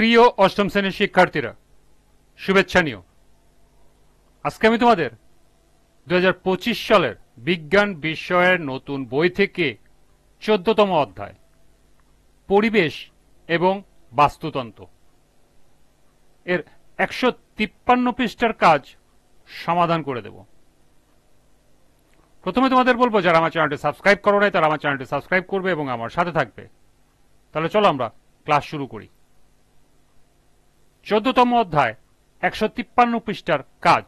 প্রিয় অষ্টম শ্রেণীর শিক্ষার্থীরা, শুভেচ্ছা নিও। আজকে আমি তোমাদের 2025 সালের বিজ্ঞান বিষয়ের নতুন বই থেকে 14তম অধ্যায় পরিবেশ এবং বাস্তুতন্ত্র এর 153 পৃষ্ঠার কাজ সমাধান করে দেব। প্রথমে তোমাদের বলবো, যারা আমার চ্যানেলটি সাবস্ক্রাইব করো নাই তারা আমার চ্যানেলটি সাবস্ক্রাইব করবে এবং আমার সাথে থাকবে। তাহলে চলো আমরা ক্লাস শুরু করি। 14তম অধ্যায় 153 পৃষ্ঠার কাজ,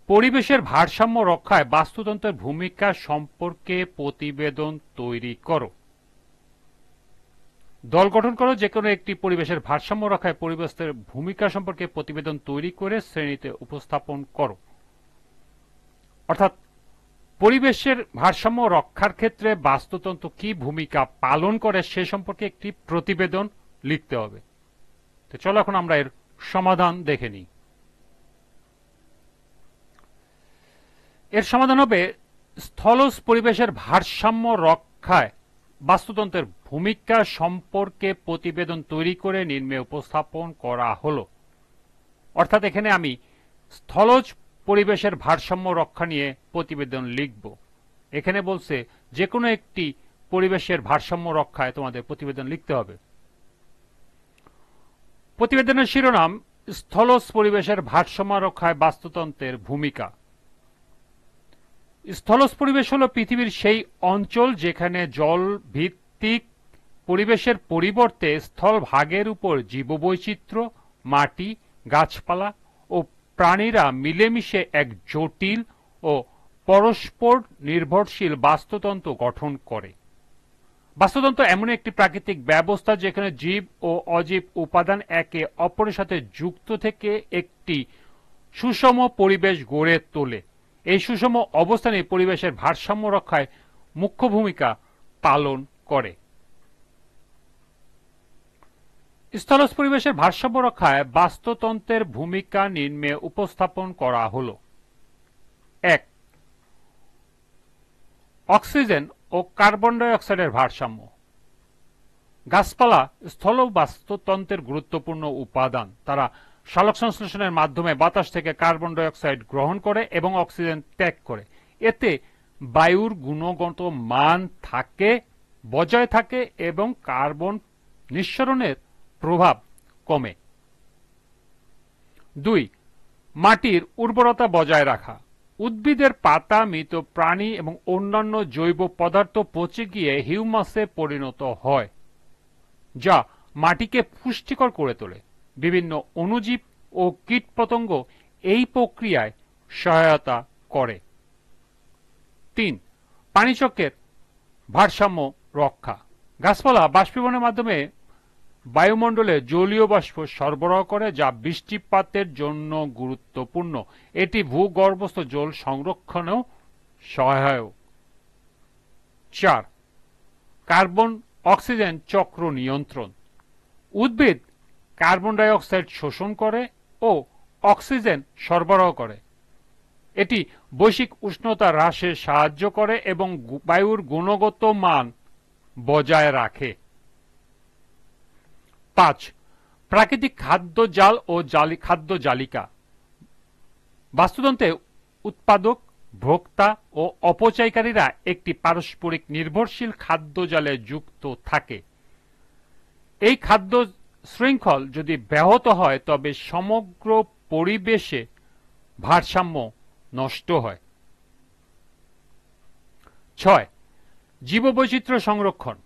পরিবেশের ভারসাম্য রক্ষায় বাস্তুতন্ত্রের ভূমিকা সম্পর্কে প্রতিবেদন তৈরি করো। দল গঠন করো, যে কোনো একটি পরিবেশের ভারসাম্য রক্ষায় পরিবেশের ভূমিকা সম্পর্কে প্রতিবেদন তৈরি করে শ্রেণীতে উপস্থাপন করো। অর্থাৎ পরিবেশের ভারসাম্য রক্ষার ক্ষেত্রে বাস্তুতন্ত্র কি ভূমিকা পালন করে সে সম্পর্কে একটি প্রতিবেদন লিখতে হবে। তো চলো এখন আমরা এর সমাধান দেখে নিই। এর সমাধান হবে, স্থলজ পরিবেশের ভারসাম্য রক্ষায় বাস্তুতন্ত্রের ভূমিকা সম্পর্কে প্রতিবেদন তৈরি করে নিম্নে উপস্থাপন করা হলো। অর্থাৎ এখানে আমি স্থলজ পরিবেশের ভারসাম্য রক্ষা নিয়ে প্রতিবেদন লিখব। এখানে বলছে যে কোনো একটি পরিবেশের ভারসাম্য রক্ষায় তোমাদের প্রতিবেদন লিখতে হবে। প্রতিবেদনের শিরোনাম, স্থলজ পরিবেশের ভারসাম্য রক্ষায় বাস্তুতন্ত্রের ভূমিকা। স্থলজ পরিবেশ হল পৃথিবীর সেই অঞ্চল যেখানে জল ভিত্তিক পরিবেশের পরিবর্তে স্থলভাগের উপর জীববৈচিত্র্য, মাটি, গাছপালা ও প্রাণীরা মিলেমিশে এক জটিল ও পরস্পর নির্ভরশীল বাস্তুতন্ত্র গঠন করে। বাস্তুতন্ত্র এমন একটি প্রাকৃতিক ব্যবস্থা যেখানে জীব ও অজীব উপাদান একে অপরের সাথে যুক্ত থেকে একটি সুষম পরিবেশ গড়ে তোলে। এই সুষম অবস্থানে পরিবেশের ভারসাম্য রক্ষায় মুখ্য ভূমিকা পালন করে। স্থলজ পরিবেশের ভারসাম্য রক্ষায় বাস্তুতন্ত্রের ভূমিকা নিম্নে উপস্থাপন করা হল। 1. অক্সিজেন ও কার্বন ডাই অক্সাইডের ভারসাম্য। গাছপালা স্থল বাস্তুতন্ত্রের গুরুত্বপূর্ণ উপাদান। তারা সালোকসংশ্লেষণের মাধ্যমে বাতাস থেকে কার্বন ডাই অক্সাইড গ্রহণ করে এবং অক্সিজেন ত্যাগ করে। এতে বায়ুর গুণগত মান বজায় থাকে এবং কার্বন নিঃসরণের প্রভাব কমে। 2. মাটির উর্বরতা বজায় রাখা। উদ্ভিদের পাতা, মৃত প্রাণী এবং অন্যান্য জৈব পদার্থ পচে গিয়ে হিউমাসে পরিণত হয়, যা মাটিকে পুষ্টিকর করে তোলে। বিভিন্ন অণুজীব ও কীটপতঙ্গ এই প্রক্রিয়ায় সহায়তা করে। 3. পানিচক্রের ভারসাম্য রক্ষা। গাছপালা বাষ্পীভবনের মাধ্যমে বায়ুমণ্ডলে জলীয় বাষ্প সরবরাহ করে, যা বৃষ্টিপাতের জন্য গুরুত্বপূর্ণ। এটি ভূগর্ভস্থ জল সংরক্ষণেও সহায়ক। 4. কার্বন অক্সিজেন চক্র নিয়ন্ত্রণ। উদ্ভিদ কার্বন ডাই অক্সাইড শোষণ করে ও অক্সিজেন সরবরাহ করে। এটি বৈশ্বিক উষ্ণতা হ্রাসে সাহায্য করে এবং বায়ুর গুণগত মান বজায় রাখে। 5. প্রাকৃতিক খাদ্য জাল ও খাদ্য জালিকা। বাস্তুতন্ত্রে উৎপাদক, ভোক্তা ও অপচয়কারীরা একটি পারস্পরিক নির্ভরশীল খাদ্য জালে যুক্ত থাকে। এই খাদ্য শৃঙ্খল যদি ব্যাহত হয় তবে সমগ্র পরিবেশে ভারসাম্য নষ্ট হয়। 6. জীববৈচিত্র্য সংরক্ষণ।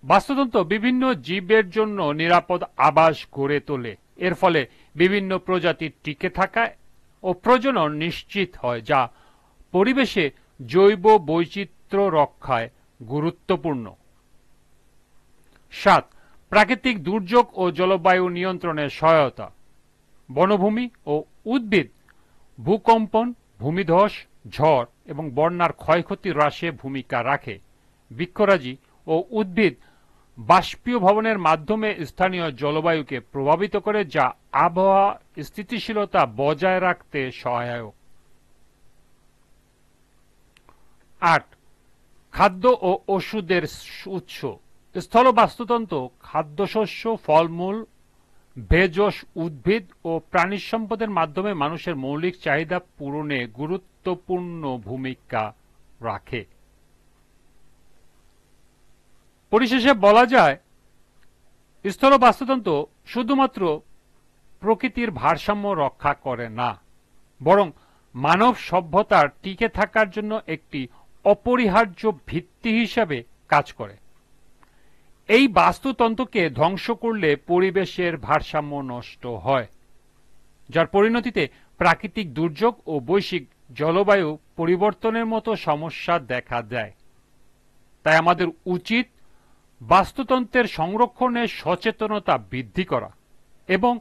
বাস্তুতন্ত্র বিভিন্ন জীবের জন্য নিরাপদ আবাস গড়ে তোলে। এর ফলে বিভিন্ন প্রজাতির টিকে থাকা ও প্রজনন নিশ্চিত হয়, যা পরিবেশে জৈব বৈচিত্র্য রক্ষায় গুরুত্বপূর্ণ। 7. প্রাকৃতিক দুর্যোগ ও জলবায়ু নিয়ন্ত্রণে সহায়তা। বনভূমি ও উদ্ভিদ ভূকম্পন, ভূমিধস, ঝড় এবং বন্যার ক্ষয়ক্ষতি হ্রাসে ভূমিকা রাখে। বৃক্ষরাজি ও উদ্ভিদ বাষ্পীয় ভবনের মাধ্যমে স্থানীয় জলবায়ুকে প্রভাবিত করে, যা আবহাওয়া স্থিতিশীলতা বজায় রাখতে সহায়ক। 8. খাদ্য ও ওষুধের উৎস। স্থল বাস্তুতন্ত্র খাদ্যশস্য, ফলমূল, ভেষজ উদ্ভিদ ও প্রাণী সম্পদের মাধ্যমে মানুষের মৌলিক চাহিদা পূরণে গুরুত্বপূর্ণ ভূমিকা রাখে। পরিশেষে বলা যায়, স্থল বাস্তুতন্ত্র শুধুমাত্র প্রকৃতির ভারসাম্য রক্ষা করে না, বরং মানব সভ্যতার টিকে থাকার জন্য একটি অপরিহার্য ভিত্তি হিসাবে কাজ করে। এই বাস্তুতন্ত্রকে ধ্বংস করলে পরিবেশের ভারসাম্য নষ্ট হয়, যার পরিণতিতে প্রাকৃতিক দুর্যোগ ও বৈশ্বিক জলবায়ু পরিবর্তনের মতো সমস্যা দেখা দেয়। তাই আমাদের উচিত বাস্তুতন্ত্রের সংরক্ষণে সচেতনতা বৃদ্ধি করা এবং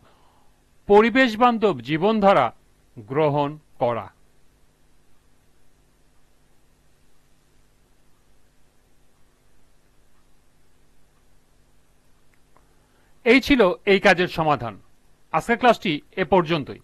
পরিবেশ বান্ধব জীবনধারা গ্রহণ করা। এই ছিল এই কাজের সমাধান। আজকের ক্লাসটি এ পর্যন্তই।